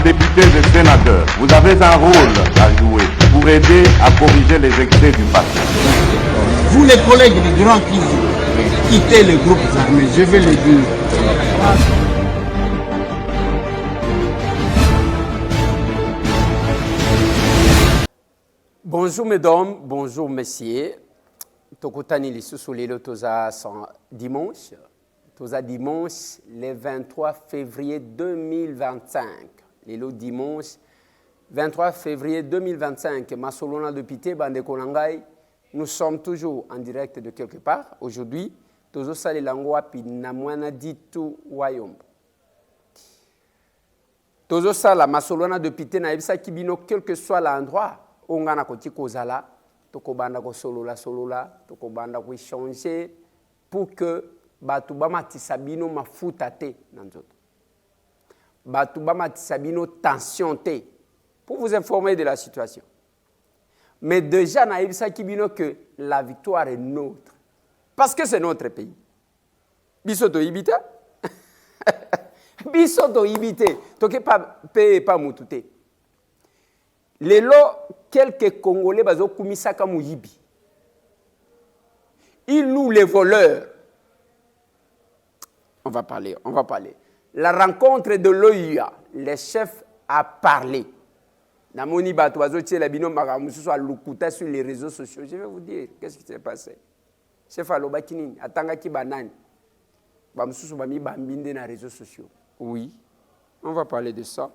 députés et sénateurs, vous avez un rôle à jouer pour aider à corriger les excès du passé. Vous les collègues du Grand qui quittez les groupes armés, je vais le dire. Bonjour mesdames, bonjour messieurs. Tokotani li susulilo toza dimanche. Toza dimanche le 23 février 2025. Lelo dimanche 23 février 2025. Masolona de Pité, Bande Konangai. Nous sommes toujours en direct de quelque part. Aujourd'hui, tozo sali langwa pi namwana ditu wayombo. Tozo sala Masolona de Pité na ebisa kibino quel que soit l'endroit. Ongana koti kozala, tokobanda ko solola, tokobanda ko échanger pour que batu bamatisa bino mafuta te nanzoto. Batu bamatisa bino tension te pour vous informer de la situation. Mais déjà na ebisa kibino que la victoire est nôtre parce que c'est notre pays. Bisoto ibita. Bisoto ibite, toke pas mutute. Lelo quelques Congolais bazo kumisaka muyibi. Ils louent les voleurs. On va parler. La rencontre de l'OIA, les chefs a parlé. Namoni bato bazo tie la bino makamusu so lukuta sur les réseaux sociaux. Je vais vous dire qu'est-ce qui s'est passé. Chef aloba kinini atanga ki banani. Ba mususu ba mi bambinde na réseaux sociaux. Oui. On va parler de ça.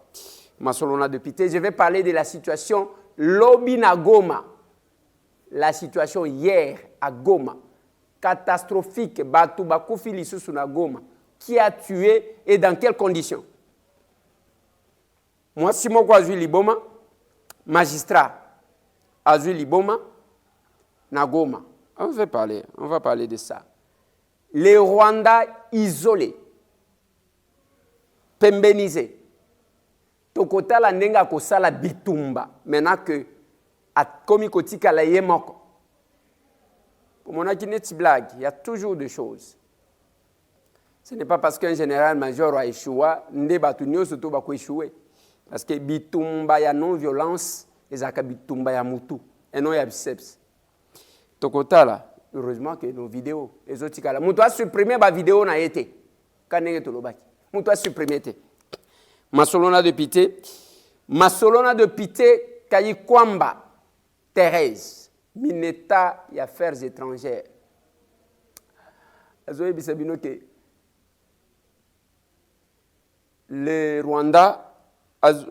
Masolona de Pité, je vais parler de la situation Lobina Goma. La situation hier à Goma. Catastrophique. Batu Bakoufi Lissousou na Goma. Qui a tué et dans quelles conditions? Moi, Simon Azui Liboma, magistrat. Azui Liboma, na Goma. On va parler de ça. Les Rwandais isolés. Pembénisés. Tokota la nenga ko sala bitumba maintenant que a komi kotika la yemoko. Comme on a dit net blague, il y a toujours des choses. Ce n'est pas parce qu'un général-major a échoué, nde batu nyoso to ba ko échouer. Parce que bitumba ya non violence, ezaka bitumba ya mutu et non ya biceps. Tokota la, heureusement que nos vidéos, les autres kala mutu a supprimé ba vidéo na été. Kanenge to lobaki. Mutu a supprimé té. Masolona de Pité, Kayikwamba, Thérèse, Mineta et Affaires étrangères. Le Rwanda,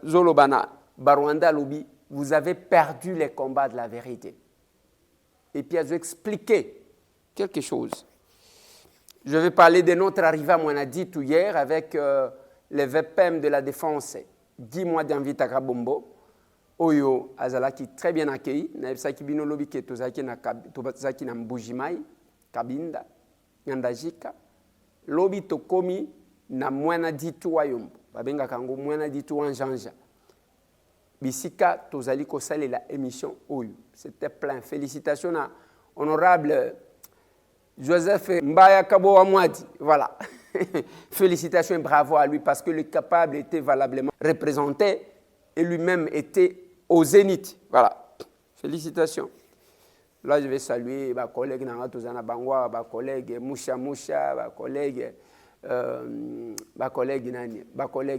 Zolobana, Barwanda Lobi, vous avez perdu les combats de la vérité. Et puis, elles ont expliqué quelque chose. Je vais parler de notre arrivée à Mouanadi tout hier avec les VPM de la défense, 10 mois d'Anvita Bombo, Oyo Azalaki très bien accueilli, Naebsaki Bino Lobi qui est Tozaki na Mbujimai, Kabinda, Nyandajika, Lobi Tokomi na Mwana Ditu Wayombo, Babenga Kango Mwana Ditu Wanjanja. Bisika Tozali Kosale la émission Oyo. C'était plein. Félicitations à honorable Joseph Mbaya Kabo Amwadi. Voilà. Félicitations et bravo à lui parce que le capable était valablement représenté et lui-même était au zénith. Voilà. Félicitations. Là, je vais saluer ma collègue Nangatozana Bangwa, ma collègue Moucha, ma collègue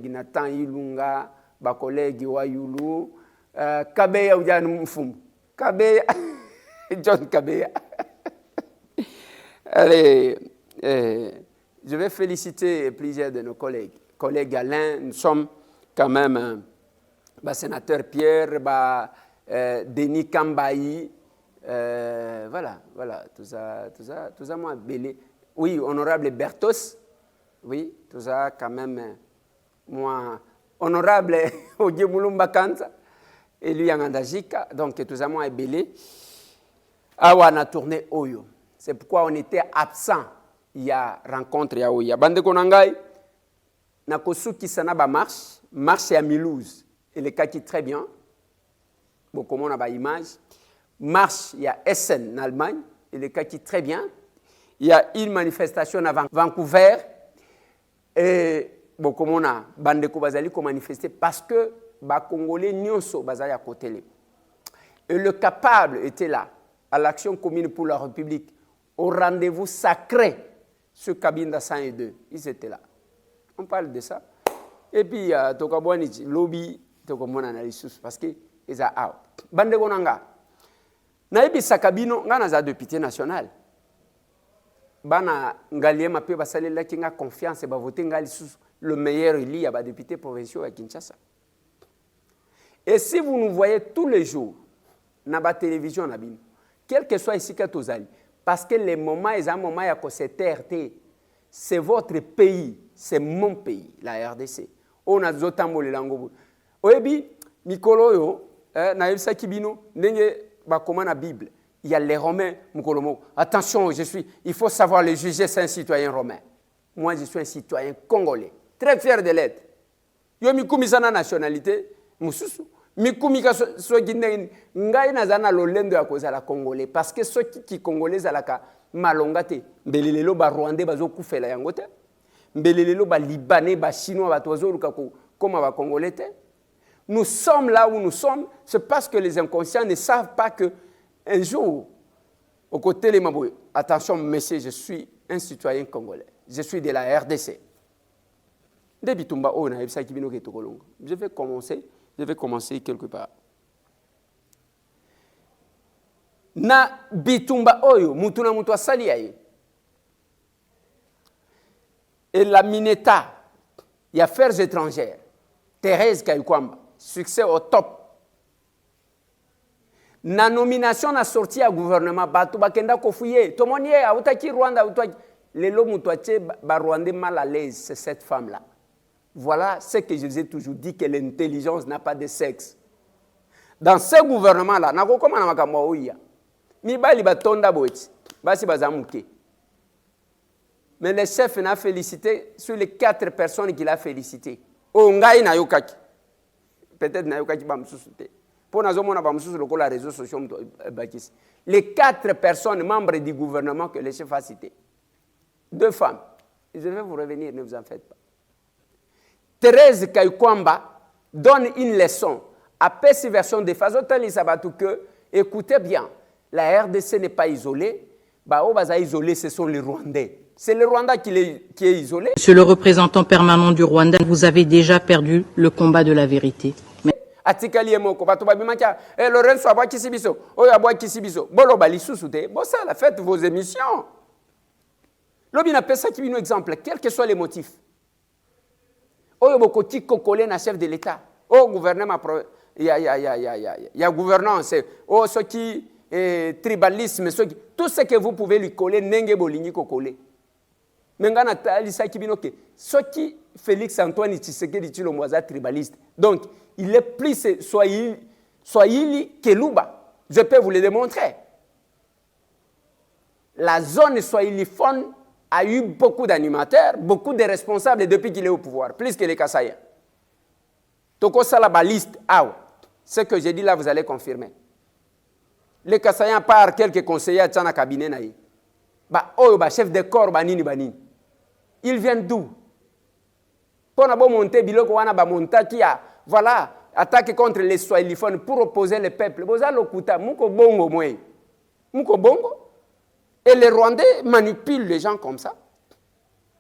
Nathan Ilunga, ma collègue Wayulu, Kabeya Oudjan Mfum. Kabeya, John Kabeya. Allez, je vais féliciter plusieurs de nos collègues. Collègue Alain, nous sommes quand même sénateur Pierre, Denis Kambayi, voilà, tout ça, moi, Bélé. Oui, honorable Bertos, oui, tout ça, quand même, moi, honorable Ogiemulumba Kanza, et lui, Yangandajika, donc tout ça, moi, Bélé. Ah, on a tourné Oyo. C'est pourquoi on était absent. Il y a rencontre ya Oya. Bande Konangai, Nakosuki Sanaba marche à Milouz. Et le cas qui est très bien. Bon, comment on a pas image. Marche, il y a Essen en Allemagne. Et le cas qui est très bien. Il y a une manifestation à Vancouver. Et bokomona bandeko bazali ko manifester parce que ba congolais nyonso bazali à côté. Et le capable était là à l'action commune pour la République au rendez-vous sacré sur Cabinda 102. Ils étaient là. On parle de ça. Et puis tokabwani lobby tokomona na lisusu parce que ils a out. Bandeko nanga. Na ebi sakabino ngana za député national. Bana ngalie mape basalela kinga confiance ba voter ngali lisusu le meilleur élu ya ba député provinciaux à Kinshasa. Et si vous nous voyez tous les jours na ba télévision na bino, quel que soit ici Katozali, parce que les moments ils un moment ya ko CTRT, c'est votre pays, c'est mon pays, la RDC. On a zotambo lango. Oyebi mikolo yo na yebisa kibino ndenge ba koma na Bible. Il y a les Romains, Mukolomo. Attention, il faut savoir le juger, c'est un citoyen romain. Moi, je suis un citoyen congolais, très fier de l'être. Yo mikumi sana nationalité, mususu. Mikumi ka so gine ngai nazana lolendo ya kozala congolais parce que ceux qui congolais zalaka malongate, mbelelelo ba rwandais bazo kufela yango te. Mbelelelo ba libanais, ba chinois ba tozo luka comme ba congolais te. Nous sommes là où nous sommes, c'est parce que les inconscients ne savent pas que un jour, au côté de Maboué, attention, monsieur, je suis un citoyen congolais. Je suis de la RDC. Je vais commencer quelque part. Na bitumba oyo, mutuna mutua sali aye. Et la Mineta, y a affaires étrangères. Thérèse Kayukwamba, succès au top. Na nomination na sortie à gouvernement batu bakenda kofouye to monie autaki Rwanda autaki lelo mutuache ba Rwandais mal à l'aise c'est cette femme là. Voilà ce que je vous ai toujours dit, que l'intelligence n'a pas de sexe. Dans ce gouvernement là nako koma na makambo oya mi bali batonda boiti basi bazamuke. Mais le chef n'a félicité sur les 4 personnes qu'il a félicité. O ngai na yokaki. Peut-être na yokaki ba msusute. Les 4 personnes membres du gouvernement que le chef a cité. 2 femmes. Je vais vous revenir, ne vous en faites pas. Thérèse Kayukwamba donne une leçon à perséversion de façon que, écoutez bien, la RDC n'est pas isolée. Isolé, ce sont les Rwandais. C'est le Rwanda qui est isolé. Monsieur le représentant permanent du Rwanda, vous avez déjà perdu le combat de la vérité. Atikali moko bato babimaka Lorenzo abwa kisibiso oyo abwa kisibiso bolo balisusu te bosa la faites vos émissions lobi na pesa ki bino exemple quels que soient les motifs oyo bokoti kokole na chef de l'état au gouvernement ya gouvernance o ce qui tribalisme tout ce que vous pouvez lui coller nenge bolingi kokole mengana talisa ki bino ke ce qui Félix Antoine Tshisekedi Tshilombo tribaliste donc il est plus Swahili que Luba. Je peux vous le démontrer. La zone swahiliphone a eu beaucoup d'animateurs, beaucoup de responsables depuis qu'il est au pouvoir, plus que les Kassaïens. Toko sala baliste, ce que j'ai dit là, vous allez confirmer. Les Kassaïens par quelques conseillers à Tchana cabinet naï. Chef de corps banini banini. Ils viennent d'où? Pour na monter biloko wana ba monta qui a voilà, attaque contre les swahiliphones pour opposer le peuple. Boza lokuta muko bongo moye. Muko bongo. Et les Rwandais manipulent les gens comme ça.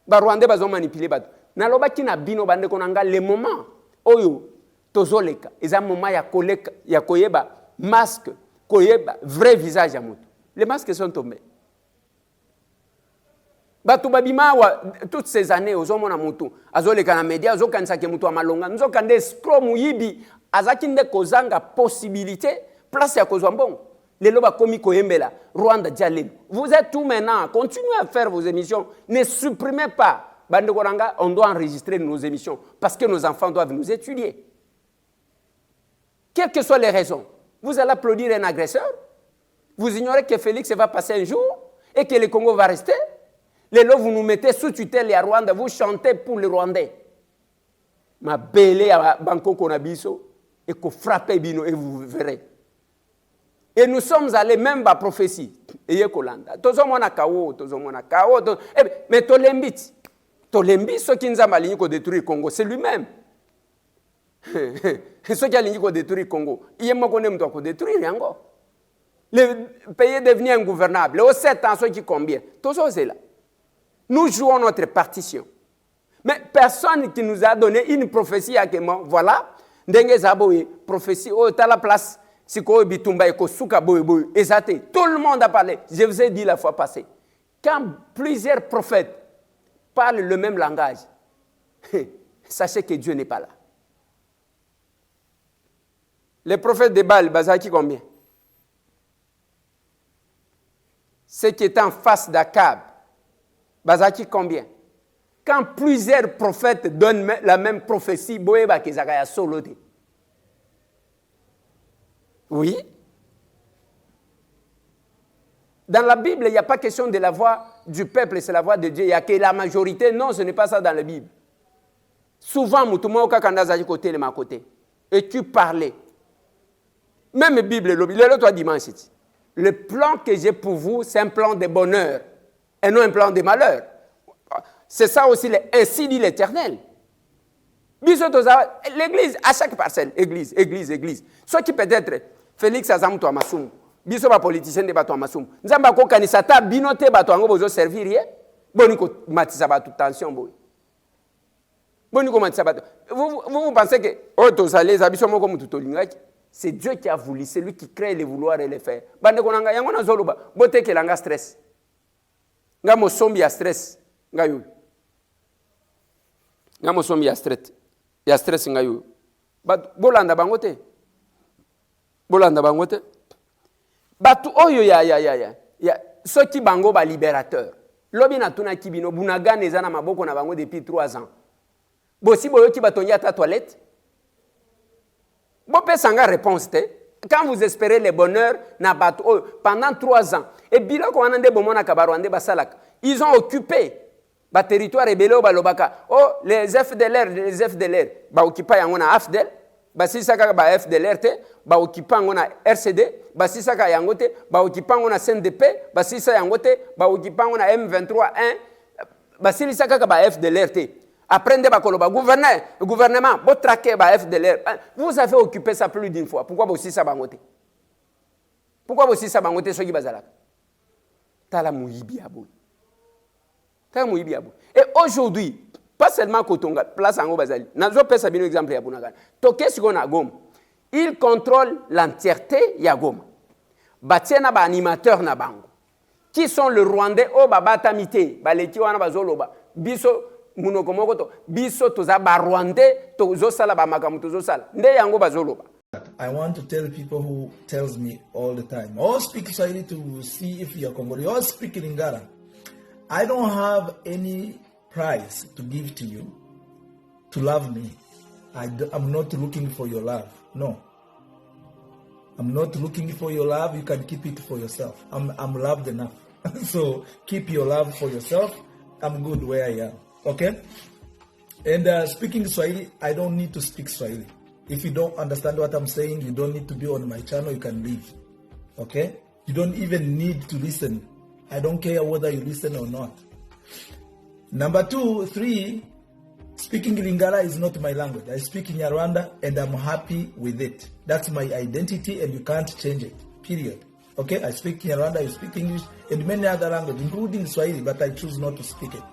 Ba Rwandais bazon manipuler bato. Na loba ki na bino bande konanga le moment oyo tozoleka. Eza moment ya koleka ya koyeba masque, koyeba vrai visage ya mutu. Les masques sont tombés. Batu babima toutes ces années ozomona mutu azoleka na media azokanisa ke mutu amalonga nzokande scrum yibi azakinde kozanga possibilité place ya kozwa mbongo lelo bakomi koyembela Rwanda Jaleb vous êtes tout maintenant continuez à faire vos émissions ne supprimez pas bande koranga on doit enregistrer nos émissions parce que nos enfants doivent nous étudier quelles que soient les raisons vous allez applaudir un agresseur vous ignorez que Félix va passer un jour et que le Congo va rester. Les lots, vous nous mettez sous tutelle à Rwanda, vous chantez pour les Rwandais. Ma belle à Banco Konabiso et qu'on frappe Bino et vous verrez. Et nous sommes allés même à la prophétie. Et Yekolanda. Tozomona Kao, mais Tolembit. Tolembi, ceux qui nous ont aligné pour détruire le Congo, c'est lui-même. Ceux qui ont aligné pour détruire le Congo, il y a un pour détruire encore. Le pays est devenu ingouvernable. Au 7 ans, ceux qui combien? Tous ceux là. Nous jouons notre partition. Mais personne qui nous a donné une prophétie à Kéman, voilà, Ndenge Zaboye, prophétie, oh, t'as la place, si quoi bitumba et kosuka boy boy, exacté. Tout le monde a parlé. Je vous ai dit la fois passée. Quand plusieurs prophètes parlent le même langage, sachez que Dieu n'est pas là. Les prophètes de Baal, Bazaki combien? Ceux qui étaient en face d'Akab, Bazaki combien? Quand plusieurs prophètes donnent la même prophétie, Boeba Kezakaya Solode. Oui. Dans la Bible, il n'y a pas question de la voix du peuple, c'est la voix de Dieu. Il n'y a que la majorité. Non, ce n'est pas ça dans la Bible. Souvent, côté de ma côté. Et tu parlais. Même la Bible, le plan que j'ai pour vous, c'est un plan de bonheur et non un plan de malheur. C'est ça aussi, ainsi dit l'Éternel. L'église, à chaque parcelle, église. Soit qui peut-être, Félix Azam to Amasum, biso ba politicien de bato Amasum. Nzamba ko kanisata binote bato ango bozo servir ye. Boniko matisa bato tension boy. Boniko matisa bato. Vous pensez que oh to salé zabiso moko mutu to lingaki? C'est Dieu qui a voulu, c'est lui qui crée les vouloirs et les faire. Bande konanga yango na zoluba, bote ke langa stress. Nga mo sombi ya stress, nga yu. Nga mo sombi ya stress. Ya stress nga yu. Bolanda bangote. Bolanda bangote. Batu oyo ya. Ceux qui bango ba libérateur. Lobi na tuna kibino bunaga nezana maboko na bango depuis 3 ans. Bosi boyo ki batonya ta toilette. Bon pesanga réponse te. Quand vous espérez le bonheur na batu pendant 3 ans et biloko wanande bomona kabarwande basalak. Ils ont occupé ba territoire rebelle ba lobaka. Oh les FDLR ba occupa yango na AFDL. Basisaka ba FDLR te, ba occupant on a RCD, basisaka yangote, ba occupant on a CNDP, basisa yangote, ba occupant on a M23-1, basisaka ba FDLR te. Après de ba koloba gouvernement, bo traquer ba FDLR. Vous avez occupé ça plus d'une fois. Pourquoi vous ça bangote? Pourquoi vous ça bangote soki bazalaka? Tala muyibi abo. Tala muyibi abo. Et aujourd'hui, pas seulement Kotonga, place en Bazali. Nazo pesa bino exemple ya Bunagan. Toke sikona Goma. Il contrôle l'entièreté ya Goma. Batiena ba animateur na bango. Qui sont le Rwandais o babatamité, baleki wana bazoloba. Biso munokomokoto, biso toza ba Rwandais tozo sala ba makamu tozo sala. Nde yango bazoloba. I want to tell people who tells me all the time, oh speak Swahili to see if you are Congolese, or speak Lingala. I don't have any price to give to you to love me. I'm not looking for your love. No. I'm not looking for your love. You can keep it for yourself. I'm loved enough. So keep your love for yourself. I'm good where I am. Okay? And speaking Swahili, I don't need to speak Swahili. If you don't understand what I'm saying, you don't need to be on my channel. You can leave. Okay? You don't even need to listen. I don't care whether you listen or not. Number 2, 3, speaking Lingala is not my language. I speak in Nyarwanda and I'm happy with it. That's my identity and you can't change it. Period. Okay? I speak Nyarwanda, I speak English and many other languages, including Swahili, but I choose not to speak it.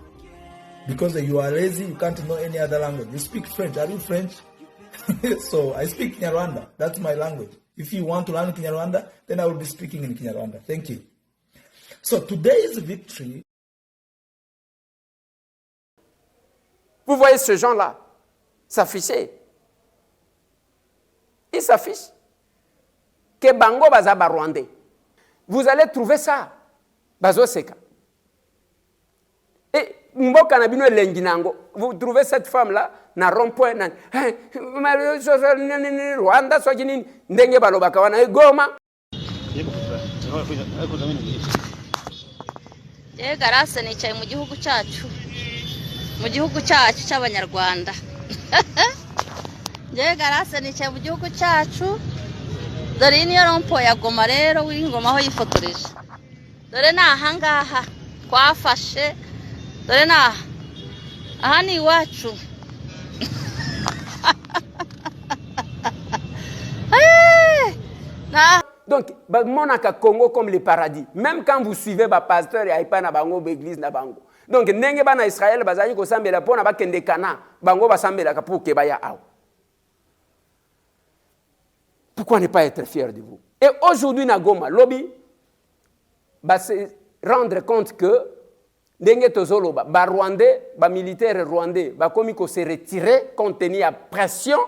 Because you are lazy, you can't know any other language. You speak French. Are you French? So I speak Nyarwanda. That's my language. If you want to learn Kinyarwanda, then I will be speaking in Kinyarwanda. Thank you. So today's victory. Vous voyez ce gens-là s'afficher. Il s'affiche. Que Bango Bazaba Rwandais. Vous allez trouver ça. Bazo Seka. Et Mboka Nabino Lenginango. Vous trouvez cette femme-là, na rond-point, Rwanda, Swaginin, Ndenge Balobakawana, Goma. Garase nicaye mu gihugu cyacu. Mu gihugu cyacu cy'abanyarwanda. Garase nicaye mu gihugu cyacu. Dore niyo rompo ya Goma rero w'ingoma aho yifotoreje. Dore nahangaha twafashe. Dore aha ni iwacu. Donc, monaka Congo comme le paradis. Même quand vous suivez ba pasteur et pas na bango l'église na bango. Donc, ndenge ba na Israël bazali ko sambela pona ba kende kana, bango ba sambela ka pour ke ba ya aw. Pourquoi ne pas être fier de vous? Et aujourd'hui na Goma, lobby va se rendre compte que ndenge tozolo ba Rwandais, ba militaire rwandais, ba komi ko se retirer compte tenu à pression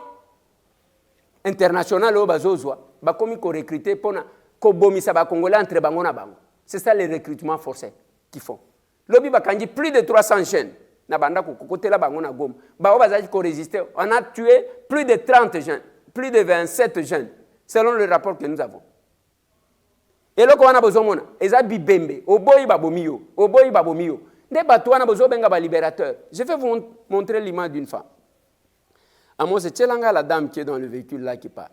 internationale au bazozwa. Bakomi ko recruter pona ko bomisa ba congolais entre bango na bango. C'est ça les recrutements forcés qu'ils font. Lobi bakangi plus de 300 jeunes na banda ko kokotela bango na Goma. Ba bazali ko résister. On a tué plus de 30 jeunes, plus de 27 jeunes selon le rapport que nous avons. Et loko wana bozomona eza bibembe oboyi babomio, oboyi babomio. Nde bato wana bozobenga ba libérateur. Je vais vous montrer l'image d'une femme. Amo c'est Tchelanga la dame qui est dans le véhicule là qui parle.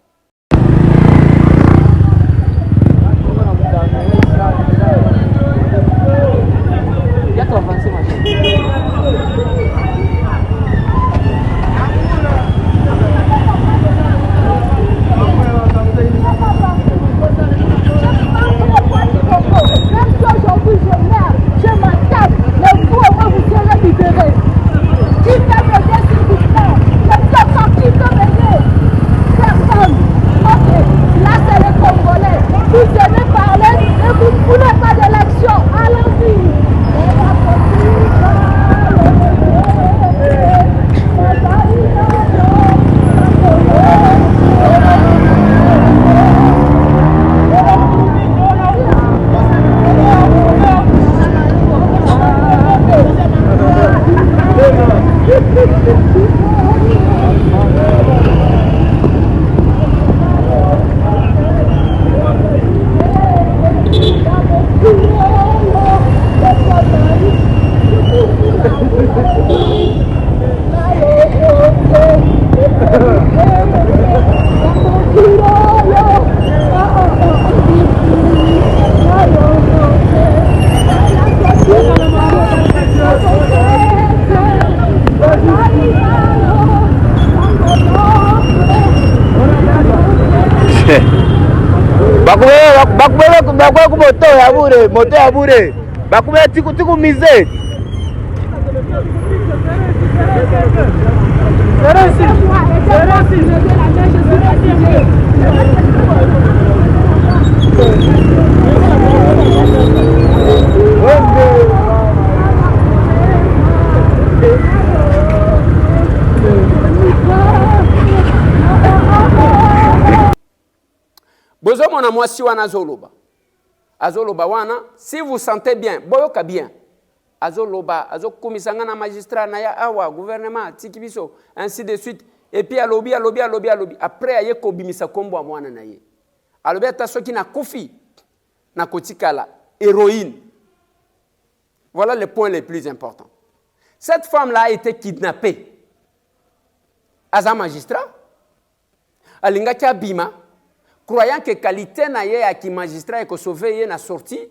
moto ya bure bakubela tiku mize Bozo mona mwasi wana zoloba. Azoloba wana, si vous sentez bien, boyoka bien. Azoloba, azokumisanga na magistrat na ya awa gouvernement tikibiso ainsi de suite et puis alobi. Après aye ko bimisa kombo a mwana na ye. Alobi ata soki na kofi na kotikala héroïne. Voilà le point le plus important. Cette femme-là a été kidnappée. Aza magistrat alinga kia bima croyant que qualité na ye ya ki magistrat ko sauver ye na sortie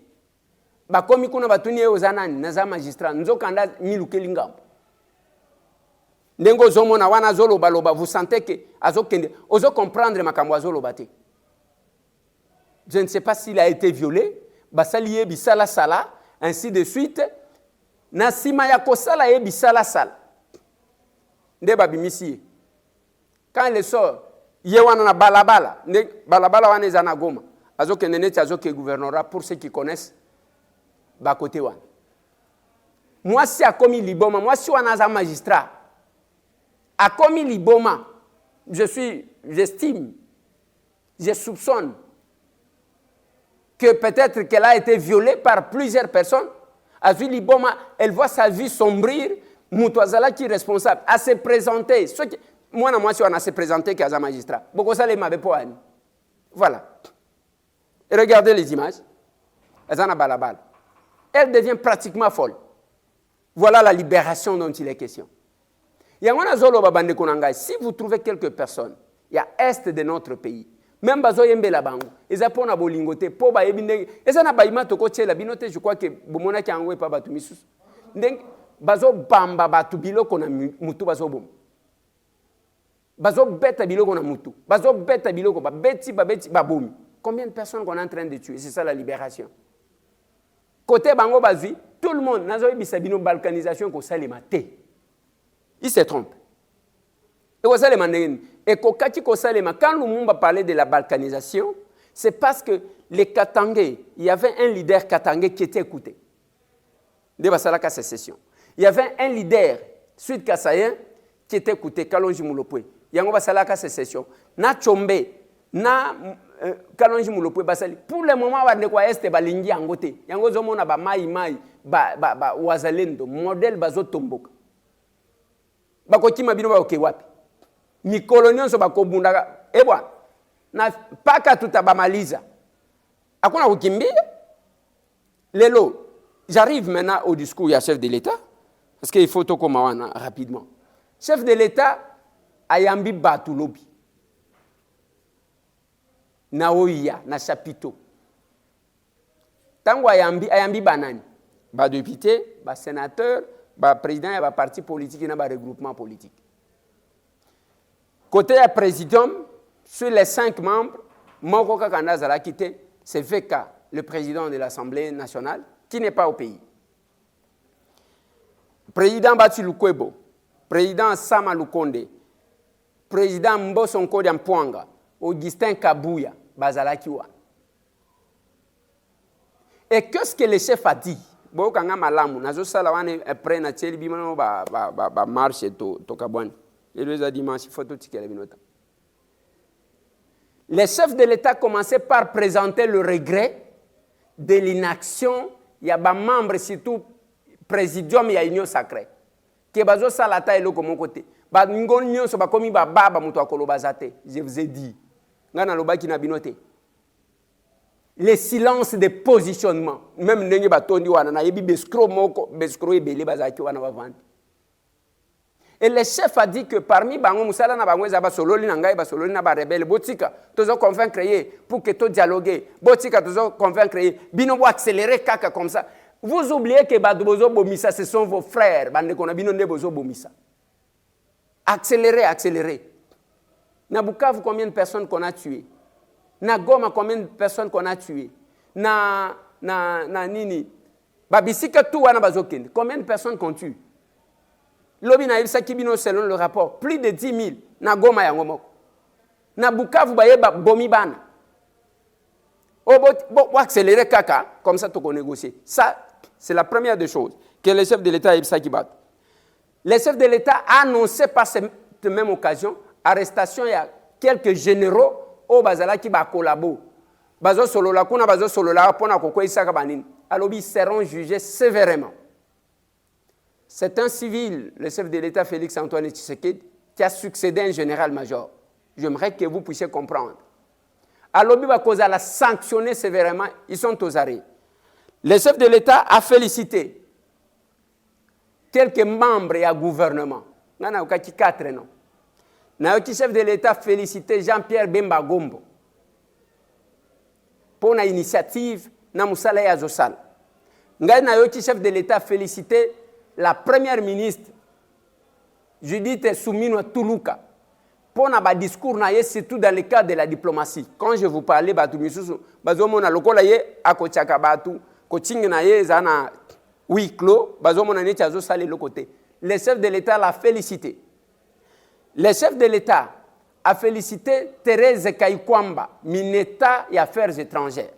ba komi kuna batuni ye ozanani na za magistrat nzokanda milukelinga ndengo zomona wana zoloba loba vous sentez que azokende ozo comprendre makambo azoloba te. Je ne sais pas s'il a été violé basali ye bisala sala ainsi de suite na sima ya kosala ye bisala sala nde babimisi quand il sort Yewana na balabala, balabala wana ezana Goma. Azoke nene azoke gouvernorat pour ceux qui connaissent ba côté wana. Moi si a commis liboma, moi si wana za magistrat a commis liboma, j'estime, je soupçonne que peut-être qu'elle a été violée par plusieurs personnes. A vu liboma, elle voit sa vie sombrir, Moutouazala qui est responsable, à se présenter. Moi, si on a se présenté qu'à un magistrat. Beaucoup ça les m'avait pas. Voilà. Et regardez les images. Elle devient pratiquement folle. Voilà la libération dont il est question. Si vous trouvez quelques personnes, il y a est de notre pays, même bazo yembe la bango, ils apprennent à bolingoter, pour ba yebinde, et ça n'a pas ima toko tche la binote, je crois que bomona ki angwe pa batumisus. bazo bamba batu biloko na mutu bazo bom. Bazo beta biloko na mutu. Bazo beta biloko babeti babomi. Combien de personnes qu'on est en train de tuer? C'est ça la libération. Côté bango bazui, tout le monde nazo bisabino balkanisation ko salema te. Il se trompe. Et ko salema ndenge. Et kokati ko salema quand Lumumba parlait de la balkanisation, c'est parce que les Katangais, il y avait un leader Katangais qui était écouté. De basalaka sécession. Il y avait un leader sud-kassaïen qui était écouté, Kalonji Moulopoué. Yango basalaka sécession. Na Tchombe, na Kalonji Moulopoué basali. Pour le moment, ba ndeko este balingi yango te. Yango zomona ba mai ba wazalendo, modèle bazo tomboka. Bakokima bino ba okewapi. Mikolo nyonso bakobundaka. Ebwa. Na paka tutabamaliza. Akona kukimbia. Lelo, j'arrive maintenant au discours du chef de l'État. Parce qu'il faut tout comme rapidement. Chef de l'État, ayambi batu lobi. Na oya, na chapiteau. Tango ayambi banani. Ba député, ba sénateur, ba président et ba parti politique et ba regroupement politique. Côté du président, sur les 5 membres, Moko Kakanda Zala quitté, c'est VK, le président de l'Assemblée nationale, qui n'est pas au pays. Président Bati Lukwebo, président Sama Lukonde, président Mbosonko Diampuanga, Augustin Kabouya, Bazalakiwa. Et qu'est-ce que le chef a dit? Bokanga malamu, nazo salawane après na tcheli bimano ba marche to kabwani. Et les a dimanche, il faut tout tirer binota. Les chefs de l'État commençaient par présenter le regret de l'inaction. Il y a des membres, surtout présidium, il y a union sacrée. Qui bazo salata et l'autre côté. Ba ngon union so ba komi ba baba muto akolo bazate. Je vous ai dit. Ngana loba ki na binote. Les silences de positionnement. Même ndenge ba tondi wana na yebi beskro moko beskro ebele bazaki wana bavandi. Et le chef a dit que parmi bango musala na bango ezaba sololi na ngai ba sololi na ba rebelle botika tozo convaincre pour que to dialoguer botika tozo convaincre bino bo accélérer kaka comme ça. Vous oubliez que Badobozo Bomissa, ce sont vos frères. Accélérez. Na Bukavu, combien de personnes qu'on a tuées? Na Goma, combien de personnes qu'on a tuées? Na Nini. Babisika tout wana bazokende. Combien de personnes qu'on tue? Lobi na ibisa kibino selon le rapport. Plus de 10 000. Na Goma ya ngomoko. Na Bukavu baye bomi bana. Bon, accélérer kaka, comme ça tu peux négocier. Ça, c'est la première des choses que les chefs de l'État battent. Les chefs de l'État annonçaient par cette même occasion arrestation il y a quelques généraux au bazala qui ba collabo. Bazo solola kuna bazo solola pona koko isaka banini. Alors ils seront jugés sévèrement. C'est un civil, le chef de l'État Félix Antoine Tshisekedi, qui a succédé à un général-major. J'aimerais que vous puissiez comprendre. Alors, il va sanctionner sévèrement, ils sont aux arrêts. Le chef de l'État a félicité quelques membres et un gouvernement. Il y a 4 noms. Le chef de l'État a félicité Jean-Pierre Bemba Gombo pour l'initiative na musala ya Zosal. Le chef de l'État a félicité la première ministre Judith Soumino Toulouka. Pour un discours, surtout dans le cadre de la diplomatie. Quand je vous parlais, le chef de l'État l'a félicité. Le chef de l'État a félicité Thérèse Kaikwamba, ministre des Affaires étrangères.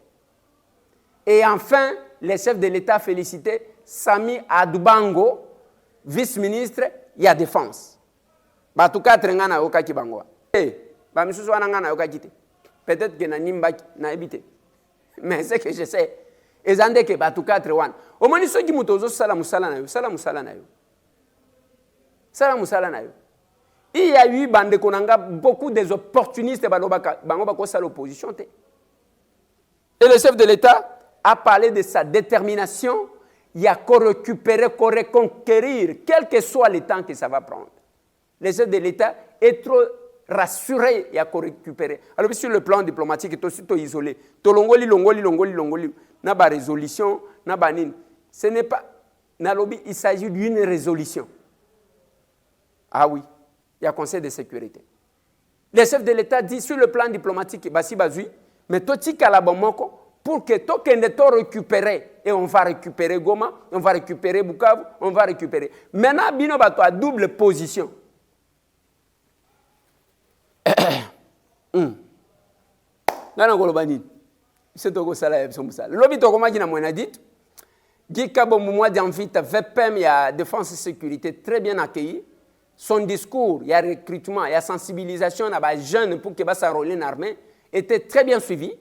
Et enfin, le chef de l'État a félicité Sami Adubango, vice-ministre de la Défense. Batuka trengana yoka kibangwa. Ba misusu wana ngana yoka kite. Peut-être que na nimba na ebité. Mais c'est que je sais. Ezande ke batuka trewan. Omoni soki mutozo sala musala na yo. Il y a eu bande konanga beaucoup des opportunistes bango bako sala opposition te. Et le chef de l'État a parlé de sa détermination, il y a qu'à récupérer, qu'à reconquérir, quel que soit le temps que ça va prendre. Le chef de l'État est trop rassuré et à récupérer. Alors, sur le plan diplomatique, il est aussi isolé. Longoli, na ba résolution, na ba nini. Ce n'est pas. Nalobi, il s'agit d'une résolution. Ah oui, il y a Conseil de sécurité. Les chefs de l'État disent sur le plan diplomatique, Bassi Bazui, mais toi, tu as la bomoko pour que toi, tu récupérer. Et on va récupérer Goma, on va récupérer Bukavu, on va récupérer. Maintenant, Bino Bato a double position. Ngana Golobani, c'est au Gosala, Lobi Togoma Gina Mwenadit, Gikabo Moumoua Dianvite, VPM, il y a défense et sécurité très bien accueilli. Son discours, il y a recrutement, il y a sensibilisation à les jeunes pour qu'ils s'enrôler en armée, était très bien suivi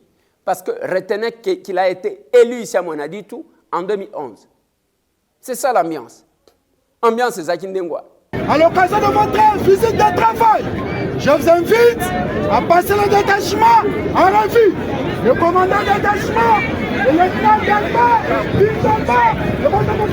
parce que retenez qu'il a été élu ici à Monaditou en 2011. C'est ça l'ambiance. Ambiance, c'est Zakindengwa. À l'occasion de votre visite de travail, je vous invite à passer le détachement en revue. Le commandant de détachement, le lieutenant d'Alma, le commandant de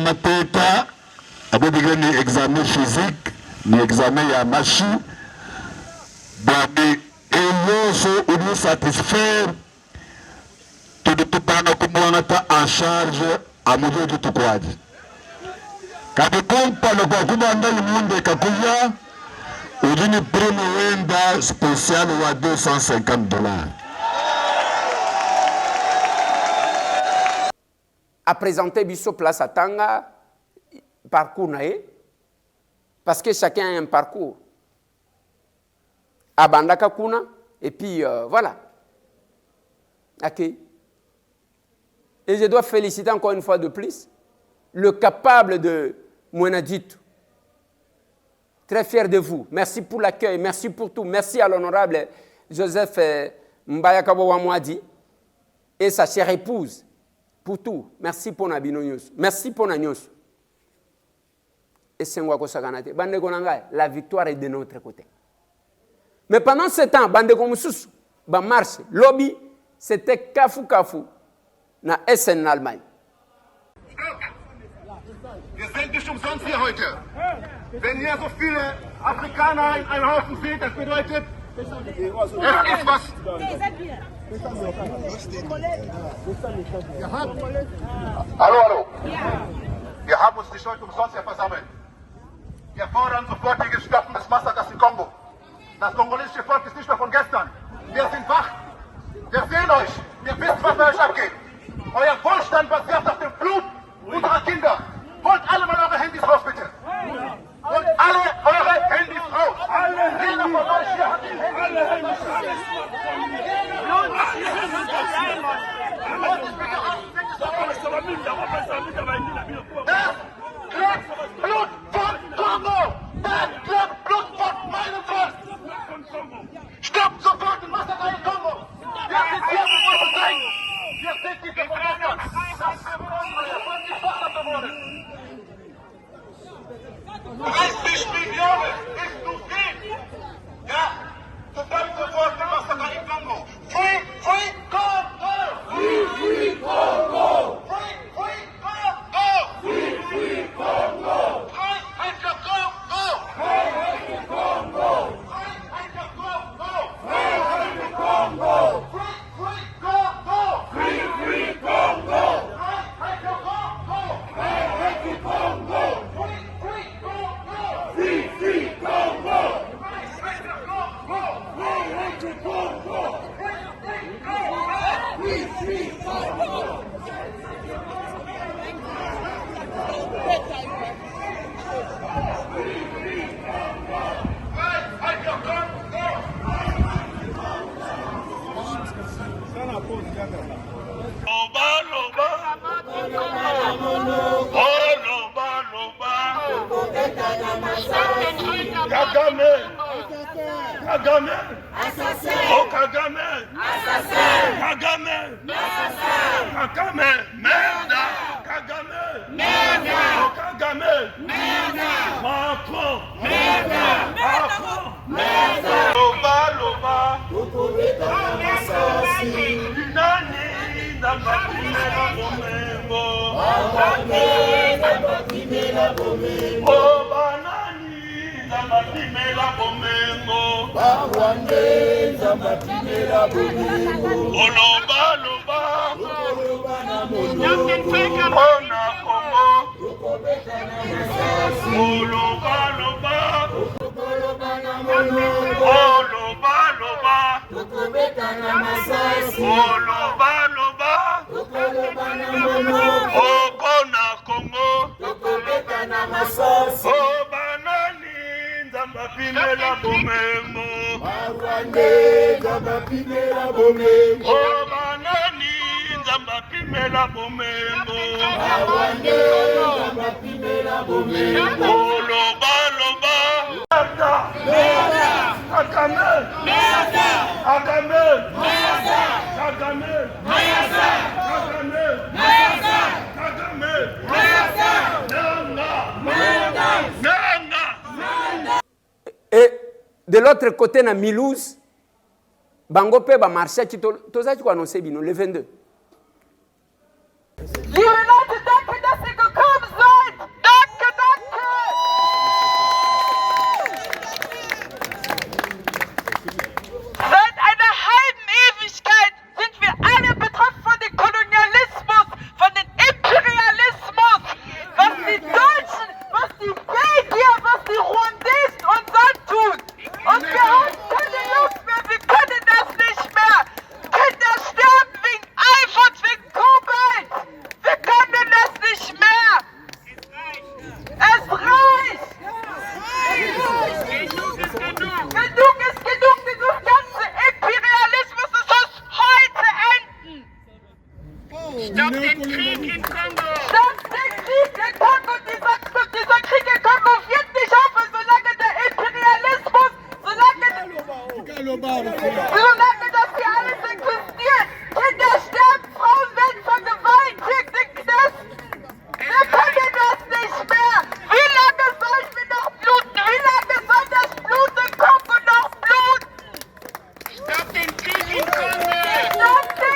mateka abobiga ni examen physique ni examen ya machi babi eloso uni satisfaire tudo tupana kumwana ta en charge amujo de tukwaji kabi kompa no kwa kumanda imunde kakuya ujini primo wenda spécial wa $250. À présenter Bisso Place à Tanga, parcours naé, parce que chacun a un parcours. Abandaka Kuna, et puis voilà. Ok. Et je dois féliciter encore une fois de plus le capable de Mouenadjitou. Très fier de vous. Merci pour l'accueil, merci pour tout. Merci à l'honorable Joseph Mbayakabo Wamouadi et sa chère épouse pour tout. Merci pour Nabino Nyos. Merci pour Nanyos. Et c'est la victoire est de notre côté. Mais pendant ce temps, Bandeko Moussous, marche, lobby, c'était Kafu na Essen en Allemagne. Wir sind nicht umsonst hier heute. Wenn ihr so viele Afrikaner in einem Haufen seht, das bedeutet, es ist was. Hallo. Wir haben uns nicht heute umsonst hier versammelt. Wir fordern sofortiges Stoppen des Massakers im Kongo. Das kongolesische Volk ist nicht mehr von gestern. Wir sind wach. Wir sehen euch. Wir wissen, was bei euch abgeht. Euer Wohlstand basiert auf dem Blut unserer Kinder. Holt alle mal eure Handys raus, bitte. Holt alle eure Handys raus. Jeder von euch hier hat ein Handy. Blut von Kongo. Das Blut von meinem Volk. Stoppt sofort den Massaker in Kongo. Wir sind hier, um euch zu zeigen. Wir sind die Demokraten. Das ist nicht Wasser geworden. 30 Millionen ist zu viel. Ja, sofort den Massaker in Kongo. Free Congo! Free Congo! Free Congo! Free Congo! Free Congo! Free Congo! Kagame! Assassin! Oh Kagame! Assassin! Kagame! Assassin! Kagame! Merda! Kagame! Merda! Oh Kagame! Merda! Macron! Merda! Macron! Merda! Loba! Nani! Namatimela Bomengo! Namatimela Bomengo! Oh Banani! Namatimela Bomengo! Bawande Namatimela Bomengo! Oh Loba! Mona Kongo! Oh Loba! Oh Loba! Oh Loba! Oh Kona Kongo! Oh Banani Nzambapimela Bomengo! Oh Banani Nzambapimela Bomengo! Oh Loba! Kagame! Kagame! Kagame! Et de l'autre côté, na Milouz, Bango pe ba marché qui toza qui annoncé bino le 22. Und wir haben keine Lust mehr, wir können das nicht mehr. Kinder sterben wegen Solange das hier alles existiert, Kinder sterben, Frauen werden vergewaltigt im Knast. Wir können das nicht mehr. Wie lange sollen wir noch bluten? Wie lange soll das Blut in Kongo noch bluten? Stopp den Krieg in Kongo!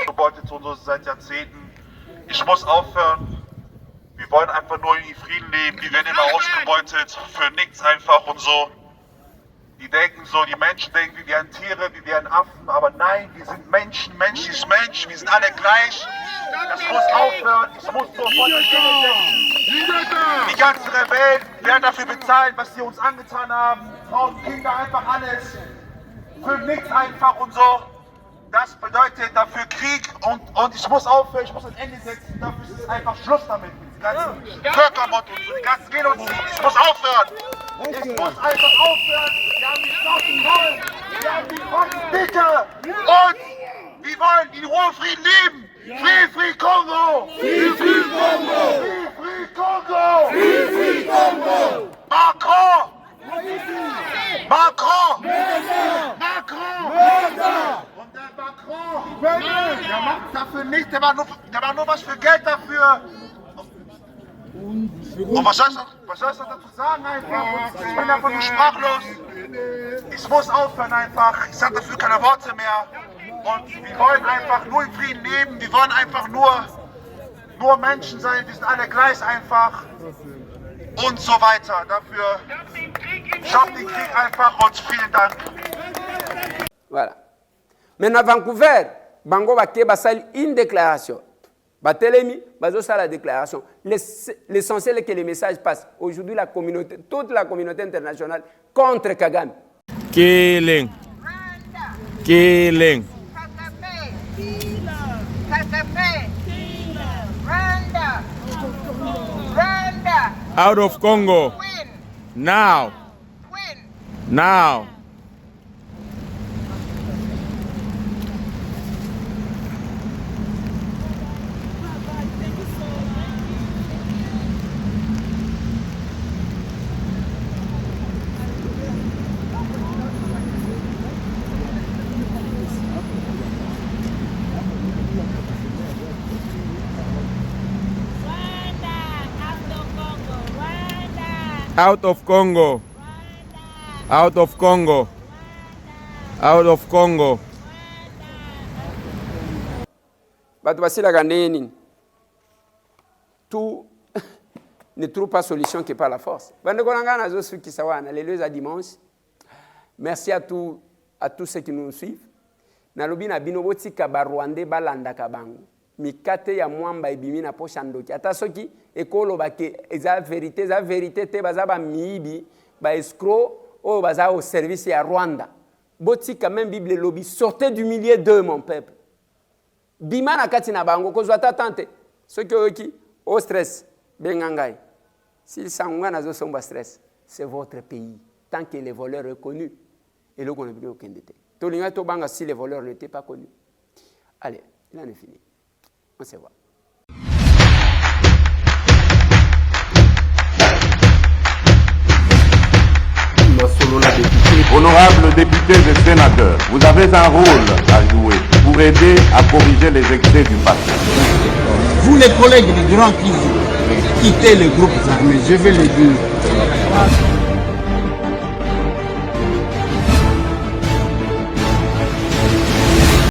Gebeutet zu uns seit Jahrzehnten. Ich muss aufhören. Wir wollen einfach nur in Frieden leben. Die werden immer ausgebeutet für nichts einfach und so. Die denken so, die Menschen denken, wir wären Tiere, wir wären Affen. Aber nein, wir sind Menschen, Mensch ist Mensch. Wir sind alle gleich. Das muss aufhören. Ich muss sofort die ganzen Rebellen werden dafür bezahlt, was sie uns angetan haben. Frauen, Kinder, einfach alles. Für nichts einfach und so. Das bedeutet dafür Krieg und ich muss aufhören, ich muss ein Ende setzen. Dafür ist es einfach Schluss damit. Die ganzen Völkermord und so, die ganzen Genozid. Ich muss aufhören. Ich muss einfach aufhören. Wir haben die Schnauzen voll. Wir haben die Fragen dicke. Und wir wollen in Ruhe Frieden leben. Free, free Kongo! Free, free Kongo! Free, free Kongo! Free, free Kongo! Macron! Macron! Macron! Und der Macron, der macht dafür nichts, der macht nur was für Geld dafür. Und was soll ich dazu sagen einfach? Ich bin einfach nur sprachlos. Ich muss aufhören einfach. Ich sage dafür keine Worte mehr. Und wir wollen einfach nur in Frieden leben. Wir wollen einfach nur Menschen sein. Wir sind alle gleich einfach. Und so weiter. Dafür stoppt den Krieg einfach und vielen Dank. Voilà. Maintenant, Vancouver, Bango Baké Basal, une déclaration. Batelemi, Bazo la déclaration. L'essentiel est que les messages passent. Aujourd'hui, toute la communauté internationale contre Kagame. Killing. Killing. Out of Congo. Now. Now. Out of Congo. Out of Congo. Out of Congo. But voici la Ghanéenne. Tout ne trouve pas solution que par la force. Merci à tous ceux qui nous suivent. Nalobi na bino botika ba Rwandais balanda kabango. Mikate ya mwamba ibimi na posha ndoki. Ata soki ekolo bake eza vérité te baza ba miibi ba escroc o baza au service ya Rwanda. Botika même Bible lobi sortez du milieu d'eux mon peuple. Bima na kati na bango kozwa tante. Soki oki au stress bengangai. Si sangwa na zo somba stress, c'est votre pays tant que les voleurs reconnus et le qu'on n'a plus aucun détail. Tolinga to banga si les voleurs n'étaient pas connus. Allez, il en est fini. On se voit. Honorables députés et sénateurs, vous avez un rôle à jouer pour aider à corriger les excès du passé. Vous les collègues du Grand Kivu, quittez les groupes armés, je vais le dire.